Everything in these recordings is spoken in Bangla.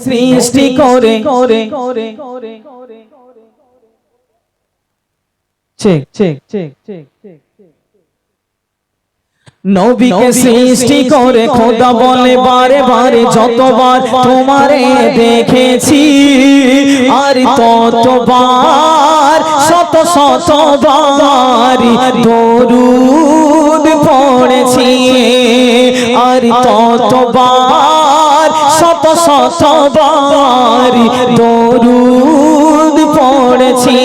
সৃষ্টি করে check check check check check নবীকে সৃষ্টি করে খোদা বলে বারে বারে যতবার তোমারে দেখেছি আর ততবার শত শতবার দরুদ পড়েছি আর ততবার শত শতবার দরুদ পড়েছি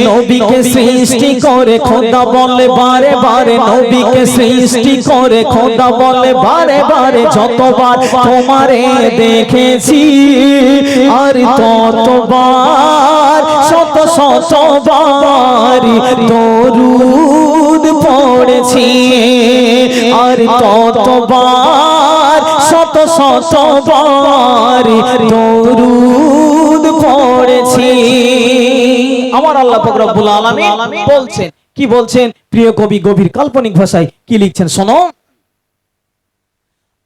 নবীকে সৃষ্টি করে খোদা বলে বারে বারে নবীকে সৃষ্টি করে খোদা বলে বারে বারে যতবার তোমারে দেখেছি আর ততবার শত শতবার দরুদ পড়েছি আর ততবার শত শতবার দরুদ পড়েছি আমার আল্লাহ পাক রব্বুল আলামিন বলছেন কি বলছেন প্রিয় কবি গভীর কাল্পনিক ভাষায় কি লিখছেন শোনো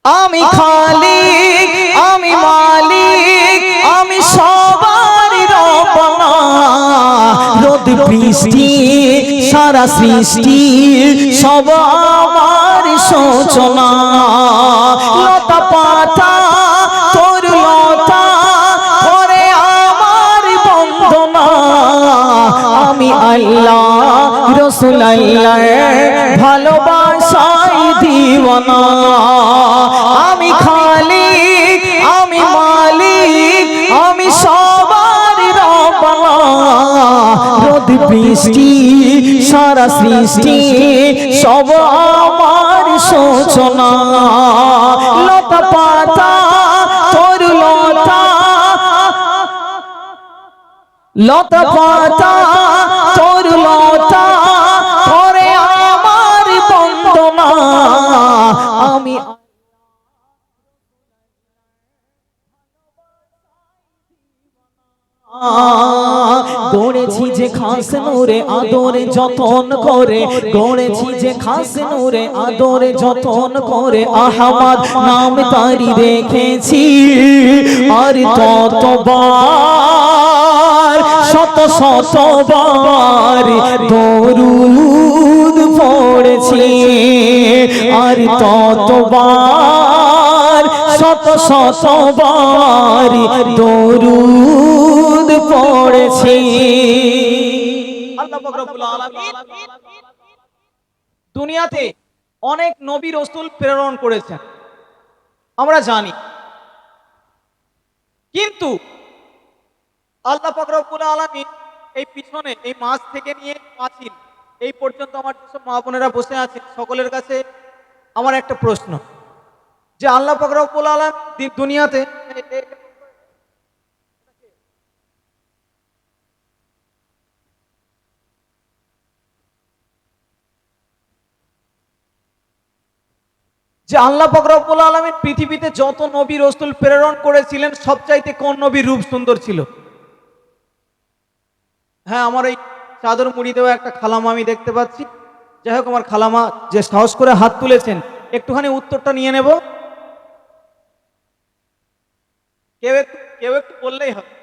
আমি খালিক আমি মালিক আমি সবার রব্বানা রোদ বৃষ্টি সারা সৃষ্টি সব আমার সূচনা লতা পাতা তোর লতা করে আমার বন্দনা আমি আল্লাহ রাসূল আল্লাহ ভালোবাসায় দিওয়ানা আমি খালিক আমি মালিক আমি সবার রব্বানা রোদ বৃষ্টি সারা সৃষ্টি সব আমার সূচনা লতা পাতা তোর লতা লতা পাতা তোর লতা করে আমার বন্দনা আমি গড়েছি যে খাস নূরে আদরে যতন করে গড়েছি যে খাস নূরে আদরে যতন করে আহমদ নাম তারি রেখেছি আর ততবার শত শতবার দরুদ পড়েছি আর ততবার শত শতবার দরুদ পড়েছি আল্লাহ পাক রব্বুল আলামিন দুনিয়াতে অনেক নবী রাসূল প্রেরণ করেছেন আমরা জানি কিন্তু আল্লাহ পাক রব্বুল আলামিন এই পিছনে এই মাস থেকে নিয়ে পাঁচিল এই পর্যন্ত আমার যেসব মা বোনেরা বসে আছেন সকলের কাছে আমার একটা প্রশ্ন যে আল্লাহ পাক রব্বুল আলামিন দুনিয়াতে যে আল্লাহ পাক রব্বুল আলামিন পৃথিবীতে যত নবী রাসূল প্রেরণ করেছিলেন সবচাইতে কোন নবীর রূপ সুন্দর ছিল হ্যাঁ আমার এই চাদর মুড়ি দেওয়া একটা খালামা আমি দেখতে পাচ্ছি যাই হোক আমার খালামা যে সাহস করে হাত তুলেছেন একটুখানি উত্তরটা নিয়ে নেব কেউ একটু বললেই হবে